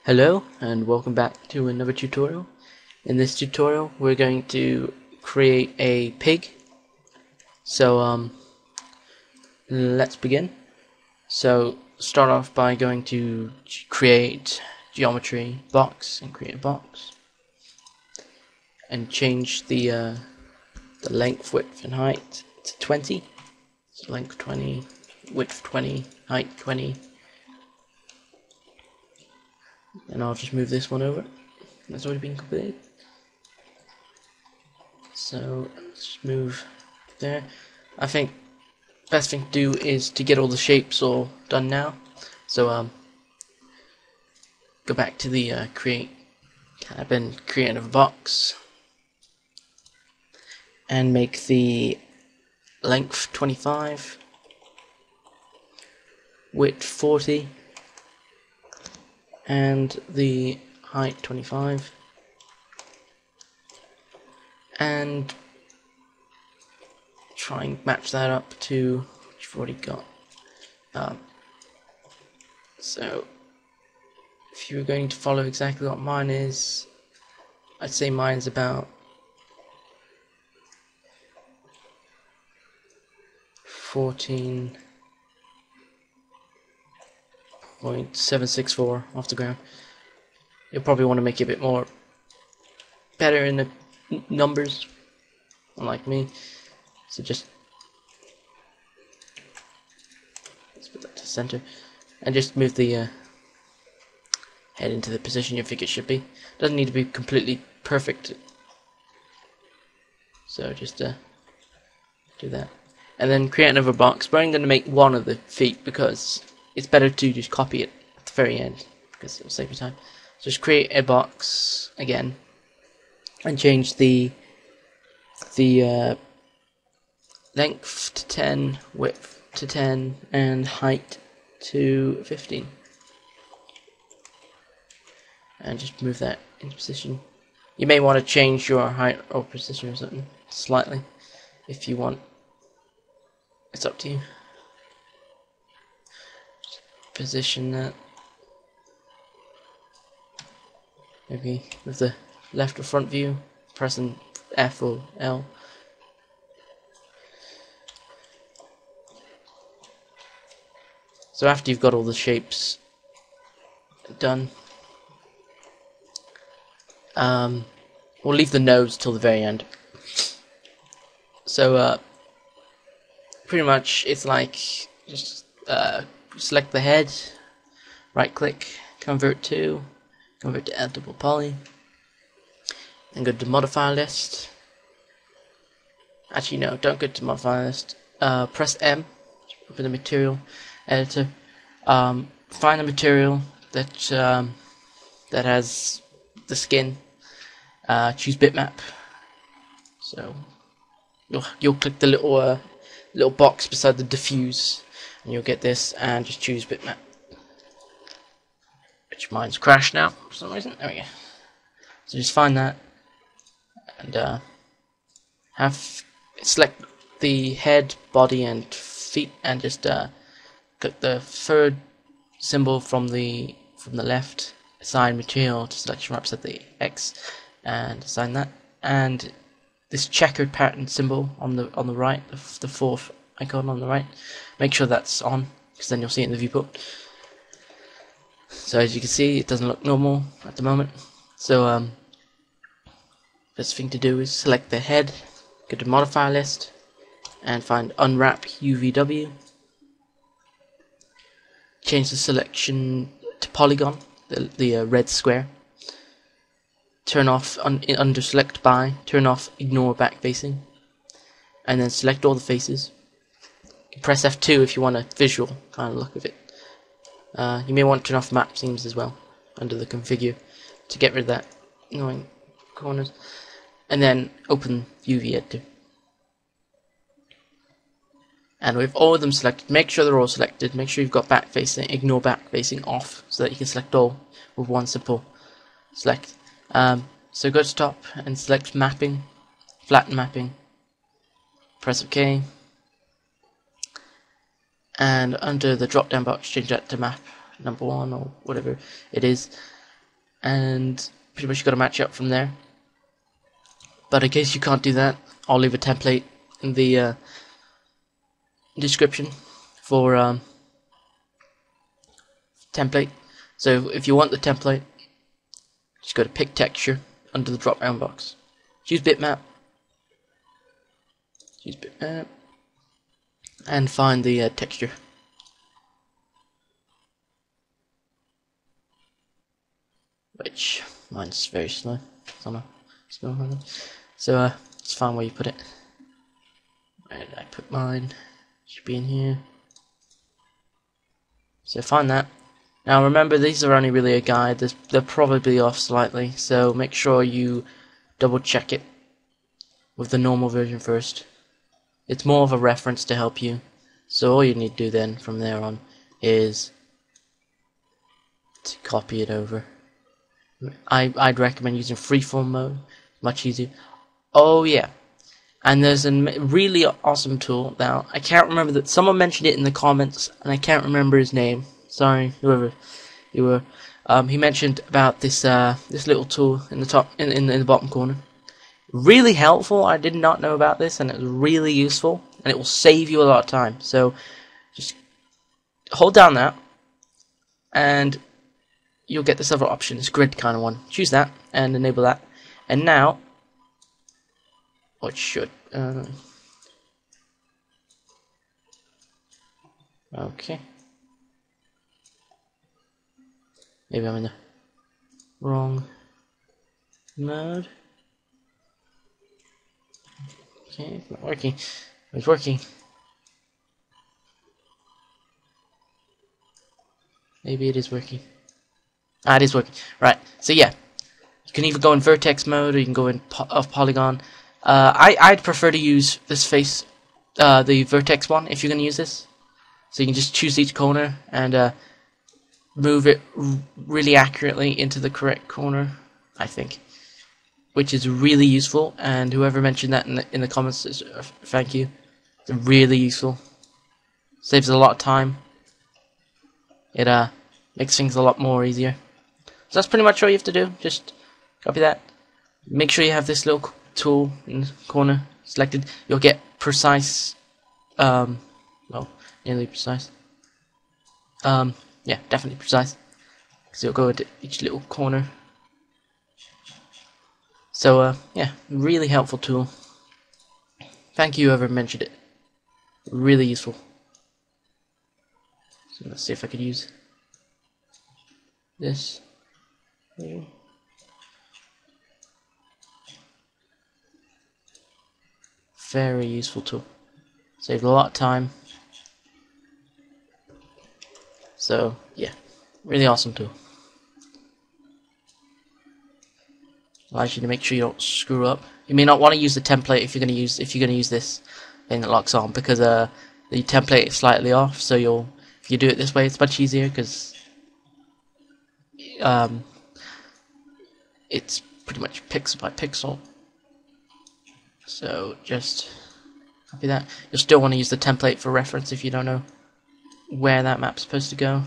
Hello and welcome back to another tutorial. In this tutorial we're going to create a pig. So let's begin. So start off by going to create geometry box and create a box. And change the length, width and height to 20. So length 20, width 20, height 20. And I'll just move this one over. That's already been completed. So let's move there. I think best thing to do is to get all the shapes all done now. So go back to the create tab and create another box and make the length 25, width 40 and the height 25, and try and match that up to what you've already got. So if you were going to follow exactly what mine is, I'd say mine's about 14.764 off the ground. You'll probably want to make it a bit more better in the numbers, unlike me. So just let's put that to center and just move the head into the position you think it should be. Doesn't need to be completely perfect. So just do that. And then create another box, but I'm going to make one of the feet because it's better to just copy it at the very end because it'll save you time. So just create a box again and change the length to 10, width to 10, and height to 15. And just move that into position. You may want to change your height or position or something slightly if you want. It's up to you. Just position that. Maybe with the left or front view, pressing F or L. So after you've got all the shapes done, we'll leave the nose till the very end. So pretty much it's like just select the head, right click, convert to editable poly, and go to modify list. Actually no, don't go to modify list. Press M, open the material editor. Find the material that that has the skin. Choose bitmap. So you'll click the little box beside the diffuse, and you'll get this, and just choose bitmap. Which mine's crashed now for some reason. There we go. So just find that, and select the head, body, and feet, and just click the third symbol from the left. Assign material to selection represent the X, and assign that. And this checkered pattern symbol on the right, the fourth icon on the right, make sure that's on, because then you'll see it in the viewport. So as you can see, it doesn't look normal at the moment. So best thing to do is select the head, go to modify list, and find unwrap UVW. Change the selection to polygon, the red square. Turn off under select by, turn off ignore back facing, and then select all the faces. Press F2 if you want a visual kind of look of it. You may want to turn off map seams as well under the configure to get rid of that annoying corners, and then open UV editor. And with all of them selected, make sure they're all selected. Make sure you've got back facing, ignore back facing off, so that you can select all with one simple select. So go to top and select mapping, flatten mapping, press OK, and under the drop down box change that to map number 1 or whatever it is, and pretty much you got to match up from there. But in case you can't do that, I'll leave a template in the description for template. So if you want the template, just go to pick texture under the drop down box. Choose bitmap. Choose bitmap. And find the texture. Which mine's very slow. So it's fine where you put it. Where did I put mine? Should be in here. So find that. Now remember, these are only really a guide. They're probably off slightly, so make sure you double check it with the normal version first. It's more of a reference to help you. So all you need to do then from there on is to copy it over. I'd recommend using freeform mode, much easier. Oh yeah, and there's a really awesome tool. Now I can't remember that someone mentioned it in the comments, and I can't remember his name. Sorry, whoever you were. He mentioned about this this little tool in the top in the bottom corner. Really helpful. I did not know about this, and it was really useful, and it will save you a lot of time. So just hold down that, and you'll get this other option, this grid kind of one. Choose that and enable that. And now, what should okay. Maybe I'm in the wrong mode. Okay, it's not working. It's working. Maybe it is working. Ah, it is working. Right. So yeah, you can either go in vertex mode or you can go in off polygon. I'd prefer to use this face, the vertex one, if you're going to use this. So you can just choose each corner and move it really accurately into the correct corner, I think, which is really useful. And whoever mentioned that in the comments, thank you. It's really useful. Saves a lot of time. It makes things a lot more easier. So that's pretty much all you have to do. Just copy that. Make sure you have this little tool in the corner selected. You'll get precise, well, nearly precise. Yeah, definitely precise. Because you'll go into each little corner. So, yeah, really helpful tool. Thank you whoever mentioned it. Really useful. So let's see if I could use this. Very useful tool. Saved a lot of time. So yeah, really awesome tool. Allows you to make sure you don't screw up. You may not want to use the template if you're going to use this thing that locks on, because the template is slightly off. So if you do it this way, it's much easier because it's pretty much pixel by pixel. So just copy that. You'll still want to use the template for reference if you don't know where that map's supposed to go.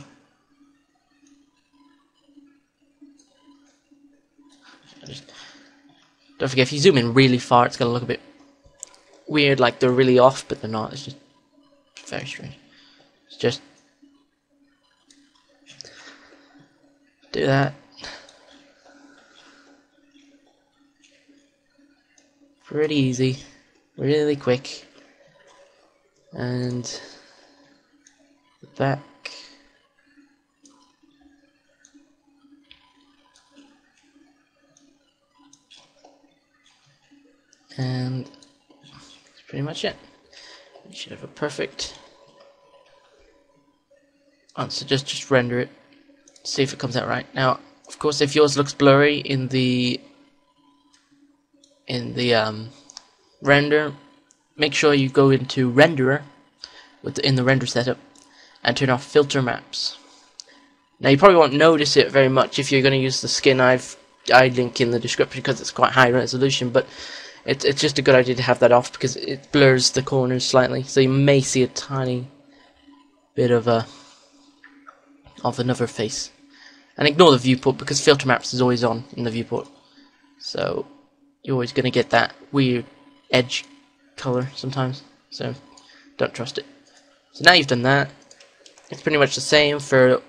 Don't forget, if you zoom in really far, it's going to look a bit weird, like they're really off, but they're not. It's just very strange. It's just do that. Pretty easy, really quick, and the back. And that's pretty much it. You should have a perfect answer. Just render it, see if it comes out right. Now, of course, if yours looks blurry in the render, make sure you go into renderer in the render setup and turn off filter maps. Now you probably won't notice it very much if you're going to use the skin I link in the description, because it's quite high resolution, but it's just a good idea to have that off because it blurs the corners slightly, so you may see a tiny bit of another face. and ignore the viewport because filter maps is always on in the viewport, so you're always going to get that weird edge color sometimes, so don't trust it. So now you've done that, it's pretty much the same for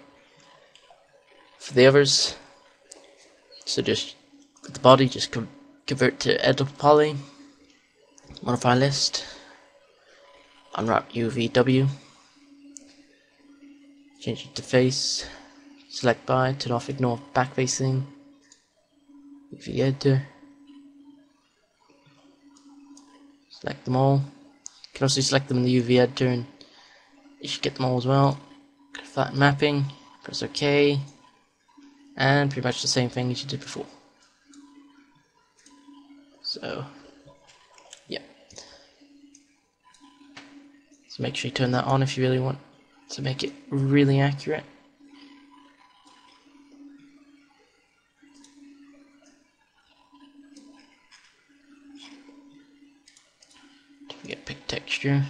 the others. So just with the body, just convert to editable poly, modify list, unwrap UVW, change it to face, select by, turn off ignore back facing, UV editor, select them all. You can also select them in the UV editor and you should get them all as well. Flatten mapping, press OK, and pretty much the same thing as you did before. So, yeah. So make sure you turn that on if you really want to make it really accurate. Don't forget pick texture.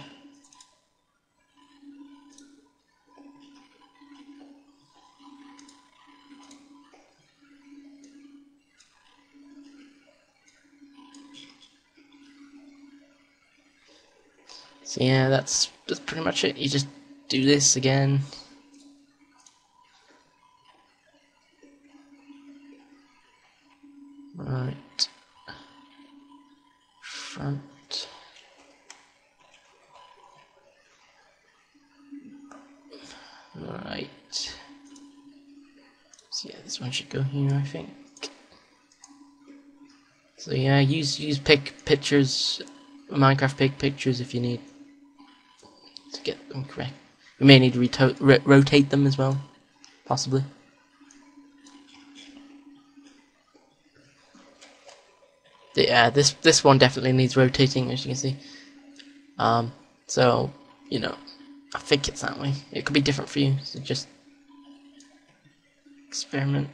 So yeah, that's pretty much it. You just do this again. Right. Front. Right. So yeah, this one should go here, I think. So yeah, use pick pictures, Minecraft pick pictures if you need to get them correct. You may need to rotate them as well, possibly. Yeah, this one definitely needs rotating, as you can see. So you know, I think it's that way. It could be different for you, so just experiment.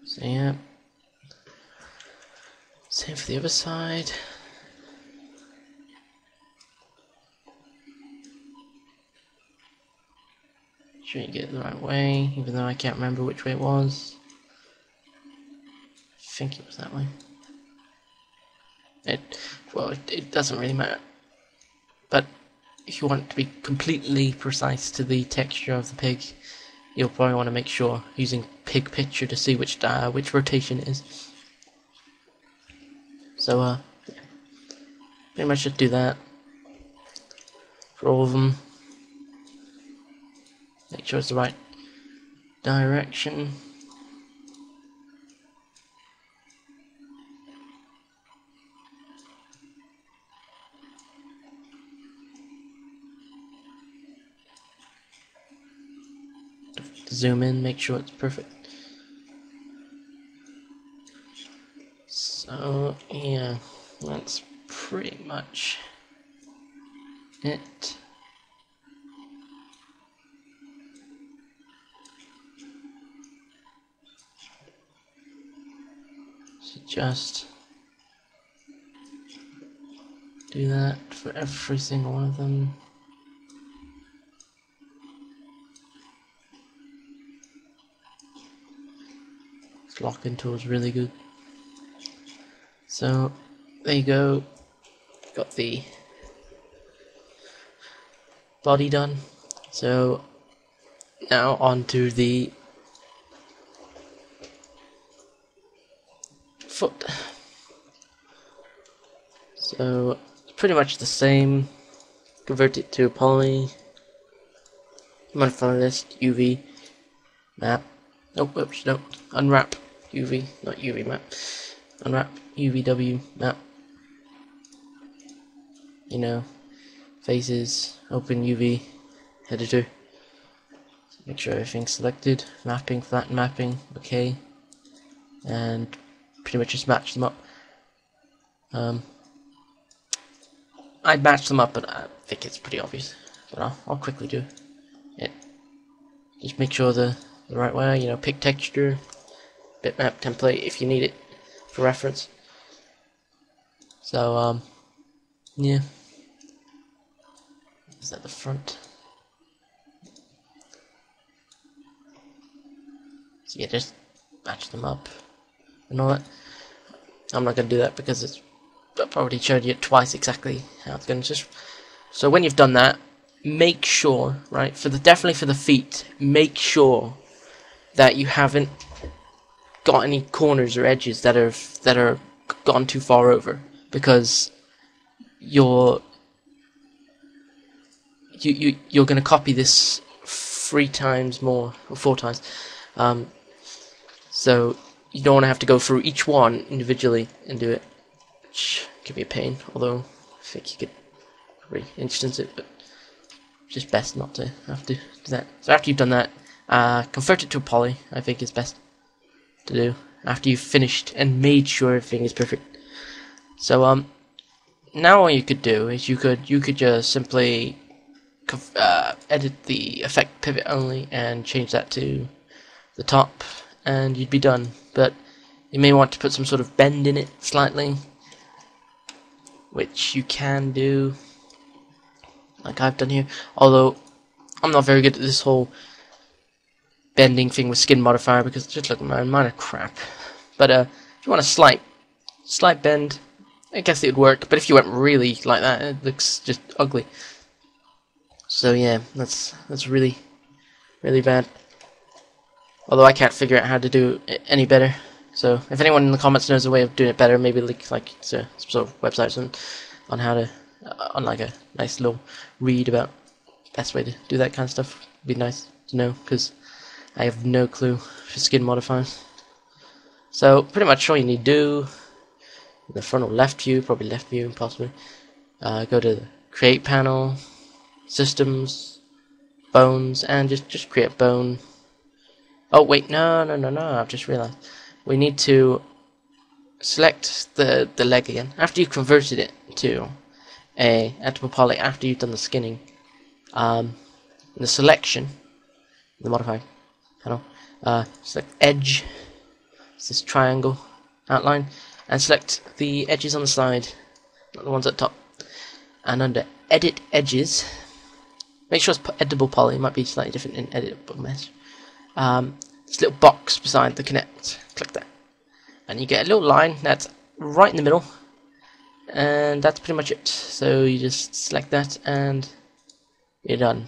So yeah, same for the other side. Make sure you get it the right way, even though I can't remember which way it was. I think it was that way. It doesn't really matter. But if you want it to be completely precise to the texture of the pig, you'll probably want to make sure using pig picture to see which rotation it is. So yeah. Pretty much just do that for all of them. Make sure it's the right direction. Zoom in, make sure it's perfect. So yeah, that's pretty much it. So just do that for every single one of them. This lock-in tool is really good. So there you go. Got the body done. So now on to the foot. So it's pretty much the same. Convert it to a poly. Modify list, UV, map. Oh, whoops, no. Unwrap UV, not UV map. Unwrap UVW map. You know, faces, open UV editor. Make sure everything's selected. Mapping, flatten mapping, okay. And pretty much just match them up. I'd match them up, but I think it's pretty obvious. But I'll quickly do it. Just make sure the right way, you know, pick texture, bitmap template if you need it for reference. So yeah, is that the front? So yeah, just match them up and all that. I'm not gonna do that because I've already showed you it twice exactly how it's gonna just. So when you've done that, make sure, right, definitely for the feet, make sure that you haven't got any corners or edges that are gone too far over, because you're gonna copy this 3 times more or 4 times, so you don't want to have to go through each one individually and do it, which can be a pain. Although I think you could really instance it, but it's just best not to have to do that. So after you've done that, convert it to a poly. I think is best to do after you've finished and made sure everything is perfect. So now what you could do is you could just simply edit the effect pivot only and change that to the top, and you'd be done. But you may want to put some sort of bend in it slightly, which you can do, like I've done here. Although I'm not very good at this whole bending thing with skin modifier because it's just like mine are crap. But if you want a slight bend, I guess it would work. But if you went really like that, it looks just ugly. So yeah, that's really bad. Although I can't figure out how to do it any better. So if anyone in the comments knows a way of doing it better, maybe like some sort of websites on how to on like a nice little read about best way to do that kind of stuff, would be nice to know, because I have no clue for skin modifiers. So pretty much all you need to do in the front or left view, probably left view possibly, go to the create panel, systems, bones, and just create bone. Oh wait, no, I've just realized we need to select the leg again after you've converted it to a editable poly, after you've done the skinning. In the selection, the modify panel, select edge, it's this triangle outline, and select the edges on the side, not the ones at the top. And under edit edges, make sure it's editable poly, it might be slightly different in editable mesh. This little box beside the connect, click that, and you get a little line that's right in the middle, and that's pretty much it. So you just select that and you're done.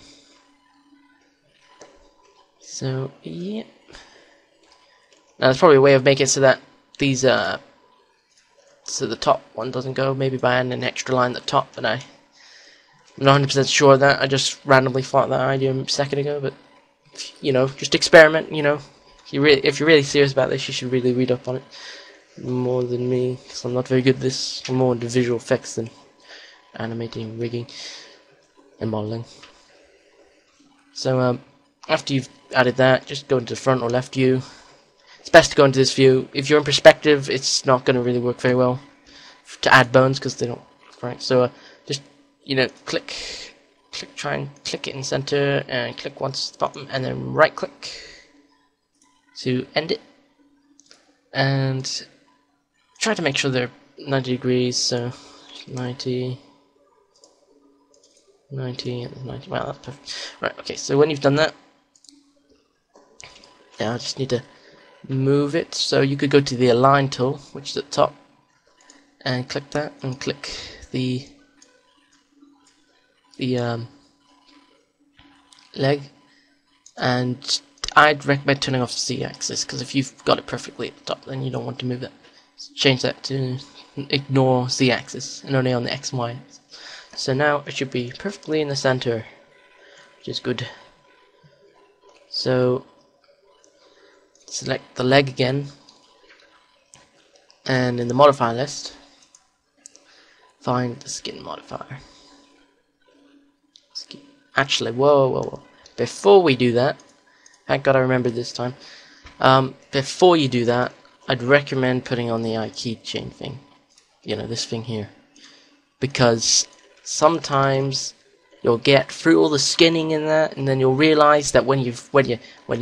So yeah, now there's probably a way of making it so that these so the top one doesn't go, maybe by adding an extra line at the top, but I'm not 100% sure of that. I just randomly thought that idea a second ago, but you know, just experiment. You know, if you're really serious about this, you should really read up on it more than me, because I'm not very good at this. I'm more into visual effects than animating, rigging, and modeling. So after you've added that, just go into the front or left view. It's best to go into this view. If you're in perspective, it's not going to really work very well to add bones because they don't. Right. So just, you know, try and click it in center, and click once at the bottom, and then right click to end it, and try to make sure they're 90 degrees. So 90, and 90. Wow, that's perfect. Right. Okay. So when you've done that, now I just need to move it. So you could go to the align tool, which is at the top, and click that, and click the leg, and I'd recommend turning off the Z-axis, because if you've got it perfectly at the top, then you don't want to move that. So change that to ignore Z-axis and only on the X and Y. So now it should be perfectly in the center, which is good. So select the leg again, and in the modifier list, find the skin modifier. Actually, whoa. Before we do that, thank God I remembered this time. Before you do that, I'd recommend putting on the keychain thing. You know, this thing here. Because sometimes you'll get through all the skinning in that, and then you'll realize that when you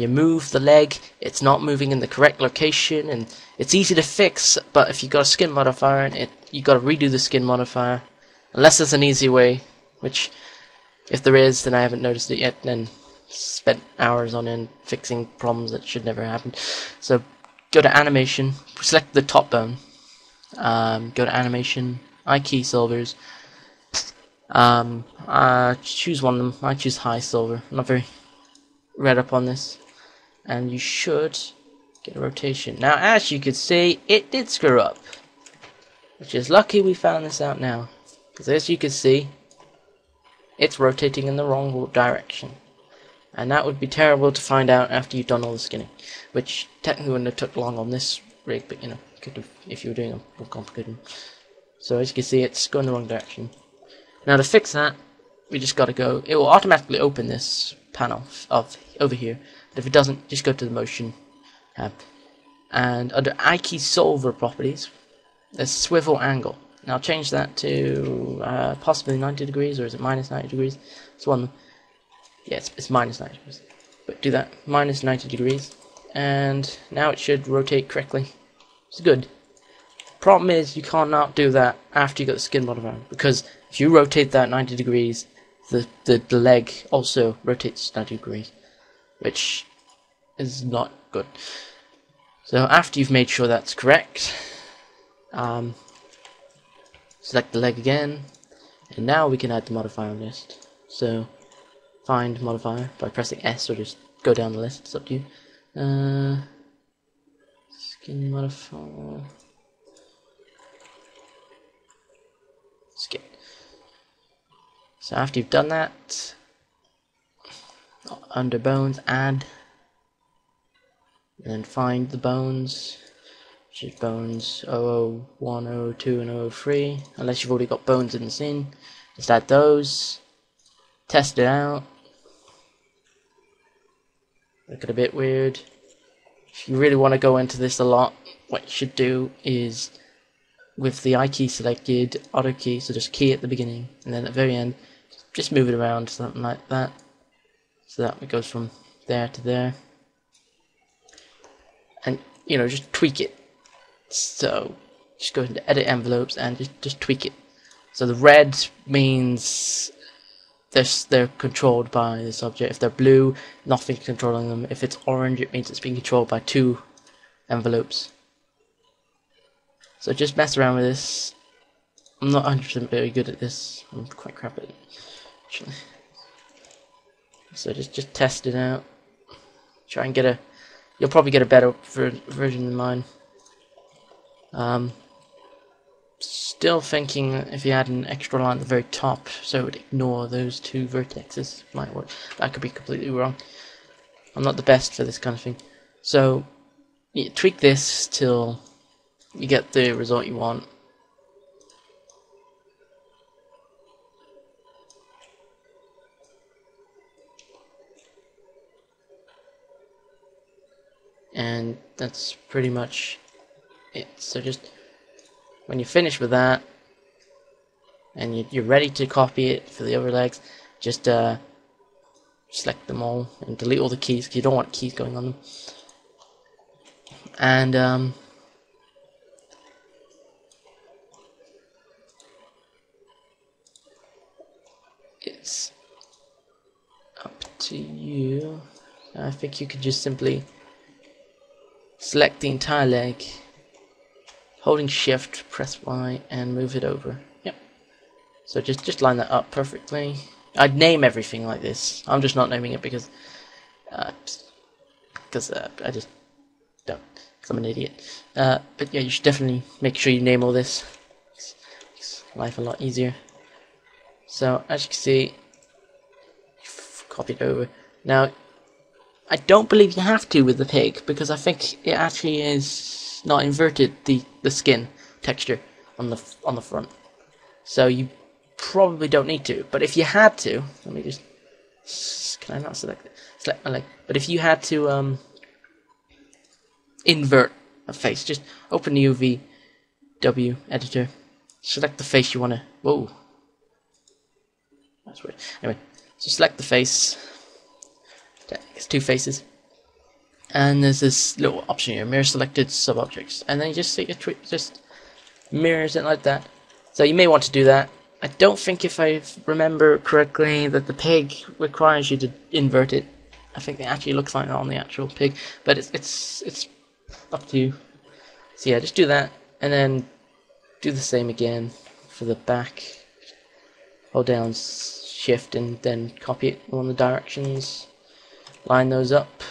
move the leg, it's not moving in the correct location, and it's easy to fix. But if you got a skin modifier, you got to redo the skin modifier, unless there's an easy way, which if there is, then I haven't noticed it yet, and spent hours on end fixing problems that should never happen. So go to animation, select the top bone, go to animation, key silvers, choose one of them. I choose high silver. I'm not very read up on this, and you should get a rotation. Now, as you can see, it did screw up, which is lucky we found this out now, because as you can see, it's rotating in the wrong direction, and that would be terrible to find out after you've done all the skinning, which technically wouldn't have took long on this rig, but you know, could have if you were doing a more complicated one. So as you can see, it's going the wrong direction. Now to fix that, we just got to go. It will automatically open this panel of over here, but if it doesn't, just go to the motion tab, and under key solver properties, there's swivel angle. Now change that to possibly 90 degrees, or is it minus 90 degrees? It's one. Yeah, it's minus 90 degrees. But do that, minus 90 degrees, and now it should rotate correctly. It's good. Problem is, you cannot do that after you got the skin modifier, because if you rotate that 90 degrees, the leg also rotates 90 degrees, which is not good. So after you've made sure that's correct, select the leg again, and now we can add the modifier list. So find modifier by pressing S, or just go down the list, it's up to you. Skin modifier, skin. So after you've done that, under bones, add, and then find the bones, which is bones 001, 002, and 003, unless you've already got bones in the scene. Just add those, test it out. Look at a bit weird. If you really want to go into this a lot, what you should do is, with the I key selected, auto key, so just key at the beginning, and then at the very end, just move it around, something like that, so that it goes from there to there, and you know, just tweak it. So just go into edit envelopes and just tweak it. So the red means they're controlled by this object. If they're blue, nothing's controlling them. If it's orange, it means it's being controlled by two envelopes. So just mess around with this. I'm not 100% very good at this. I'm quite crap at it, actually. So just test it out. Try and get you'll probably get a better version than mine. Still thinking if you add an extra line at the very top, so it would ignore those two vertexes, might work. That could be completely wrong. I'm not the best for this kind of thing. So you tweak this till you get the result you want. And that's pretty much it. So just when you finish with that, and you're ready to copy it for the other legs, just select them all and delete all the keys, because you don't want keys going on them. And it's up to you. I think you could just simply select the entire leg, holding shift, press Y, and move it over. Yep. So just line that up perfectly. I'd name everything like this. I'm just not naming it because I just don't, because I'm an idiot. But yeah, you should definitely make sure you name all this. Makes life a lot easier. So as you can see, copied over. Now, I don't believe you have to with the pig, because I think it actually is not inverted, the skin texture on the front. So you probably don't need to. But if you had to, let me just, can I not select it? Select my leg. But if you had to invert a face, just open the UVW editor, select the face you want to. Whoa. That's weird. Anyway, so select the face. It's two faces. And there's this little option here, mirror selected sub-objects. And then you just see it just mirrors it like that. So you may want to do that. I don't think, if I remember correctly, that the pig requires you to invert it. I think it actually looks like that on the actual pig, but it's up to you. So yeah, just do that, and then do the same again for the back. Hold down Shift and then copy it along the directions. Line those up.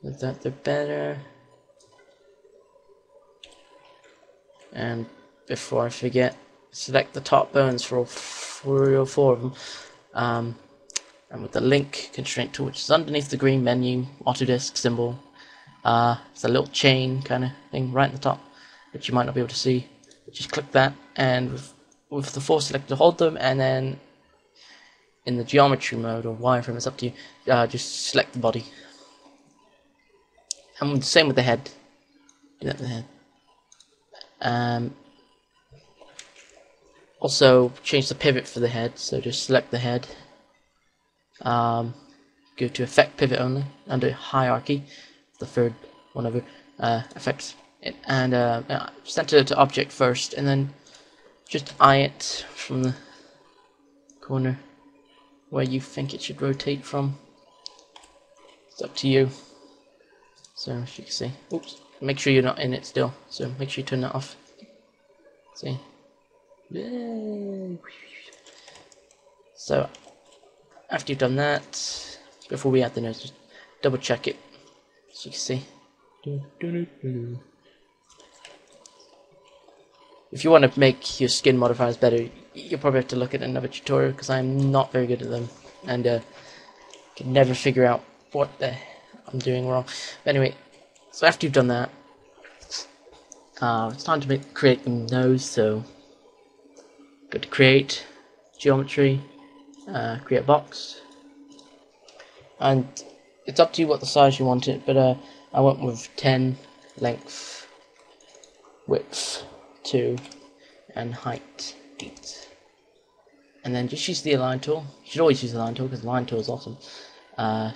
Look that they're better. And before I forget, select the top bones for all four of them. And with the link constraint tool, which is underneath the green menu, Autodesk symbol, it's a little chain kind of thing right at the top, which you might not be able to see. Just click that, and with the four selected, hold them, and then in the geometry mode or wireframe, it's up to you, just select the body. And the same with the head. Do that with the head. Also change the pivot for the head, so just select the head. Go to Effect Pivot Only under Hierarchy, the third one over, Effects, and center it to Object first, and then just eye it from the corner where you think it should rotate from. It's up to you. So as you can see, oops, make sure you're not in it still, so make sure you turn that off. See? Yay. So after you've done that, before we add the nose, just double check it, so you can see. If you want to make your skin modifiers better, you'll probably have to look at another tutorial, because I'm not very good at them, and can never figure out what I'm doing wrong. But anyway, so after you've done that, it's time to create the nose. So go to Create, Geometry, Create Box, and it's up to you what the size you want it, but I went with 10 length, width 2, and height 8. And then just use the Align tool. You should always use the Align tool, because the Align tool is awesome.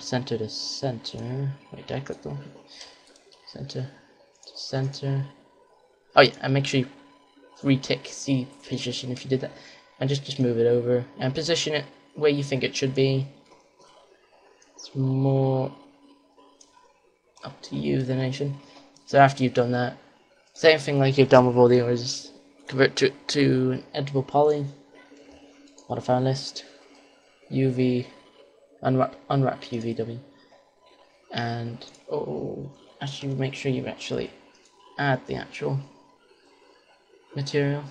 Center to center. Wait, did I click the one? Center to center. Oh yeah, and make sure you retick C position if you did that, and just move it over and position it where you think it should be. It's more up to you than anything. So after you've done that, same thing like you've done with all the others, convert to an editable poly, modifier list, UV, unwrap UVW, and actually make sure you actually add the actual material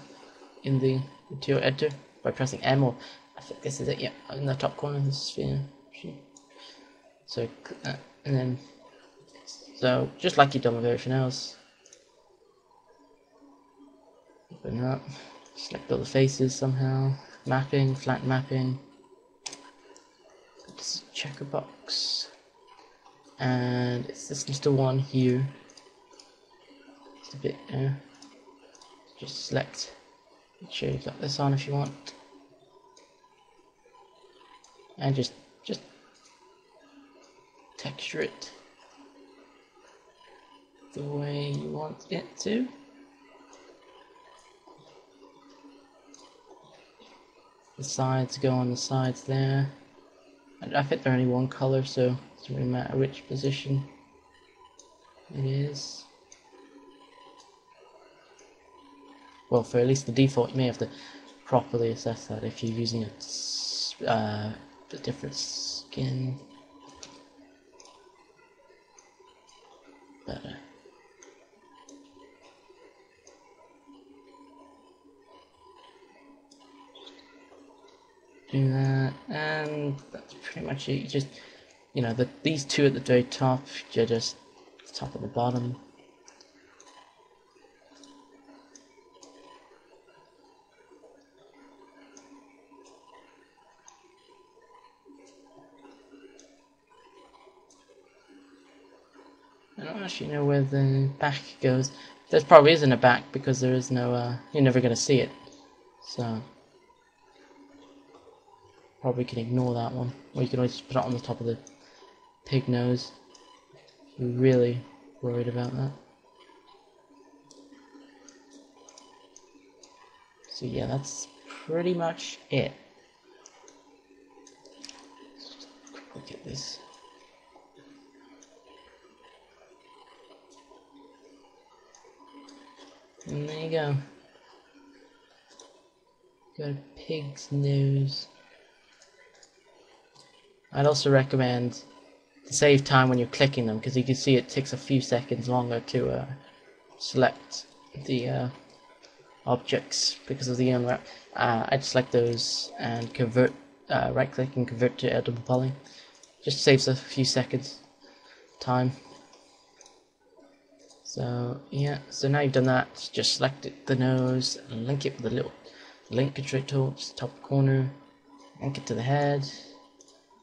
in the material editor by pressing M, or I think this is it, yeah, in the top corner of the sphere. So click that, and then so just like you've done with everything else, open up, select all the faces somehow, mapping, flat mapping, just check a box, and it's this little one here, just a bit there. Just select, make sure you've got this on if you want, and just texture it the way you want it to. The sides go on the sides there. I think they're only one color, so it doesn't really matter which position it is. Well, for at least the default, you may have to properly assess that if you're using a different skin. Better. Do that, and that's pretty much it. You just, these two at the very top, you're just the top and the bottom. I don't actually know where the back goes. There probably isn't a back, because there is no, you're never going to see it. So probably can ignore that one, or you can always put it on the top of the pig nose. You're really worried about that. So yeah, that's pretty much it. Let's just quick look at this. And there you go. Got a pig's nose. I'd also recommend to save time when you're clicking them, because you can see it takes a few seconds longer to select the objects because of the unwrap. I'd select those and convert, right click and convert to editable poly. Just saves a few seconds time. So yeah, so now you've done that, just select the nose and link it with the little link control tool, just top corner, link it to the head,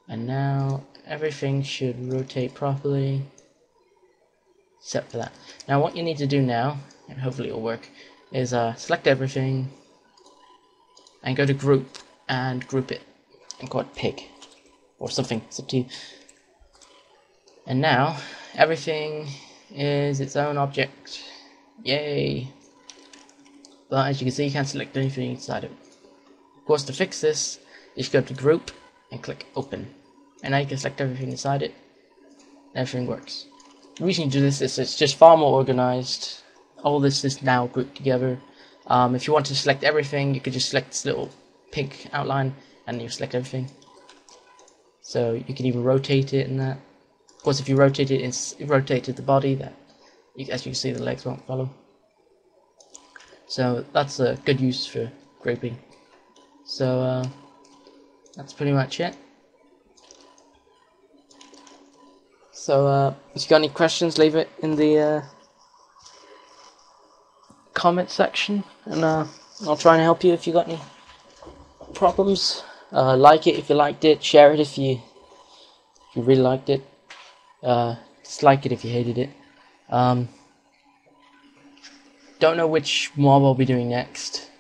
and now everything should rotate properly except for that. Now what you need to do now, and hopefully it'll work, is select everything and go to group and group it and call it pig or something, it's up to you. And now everything is its own object. Yay! But as you can see, you can't select anything inside it. Of course, to fix this, you just go to group and click open, and now you can select everything inside it. Everything works. The reason you do this is it's just far more organized. All this is now grouped together. If you want to select everything, you could just select this little pig outline and you select everything. So you can even rotate it and that. Of course, if you rotate it, it's rotated the body. That, as you can see, the legs won't follow. So that's a good use for grouping. So that's pretty much it. So if you got any questions, leave it in the comment section, and I'll try and help you if you got any problems. Like it if you liked it, share it if you really liked it, dislike it if you hated it. Don't know which mob I'll be doing next.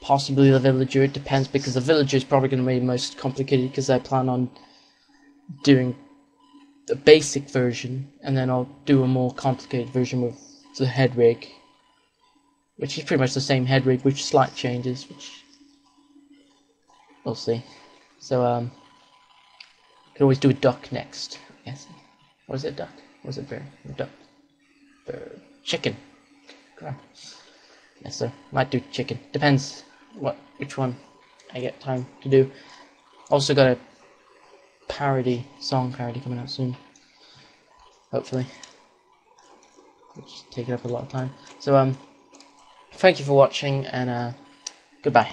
Possibly the villager, it depends, because the villager is probably going to be most complicated, because I plan on doing the basic version and then I'll do a more complicated version with the head rig, which is pretty much the same head rig with slight changes, which we'll see. So could always do a duck next, I guess. Or is it duck? Or is it bear? Duck. Bird. Chicken. Crap. Yes, sir. Might do chicken. Depends which one I get time to do. Also got a song parody coming out soon. Hopefully. Which is taking up a lot of time. So thank you for watching, and goodbye.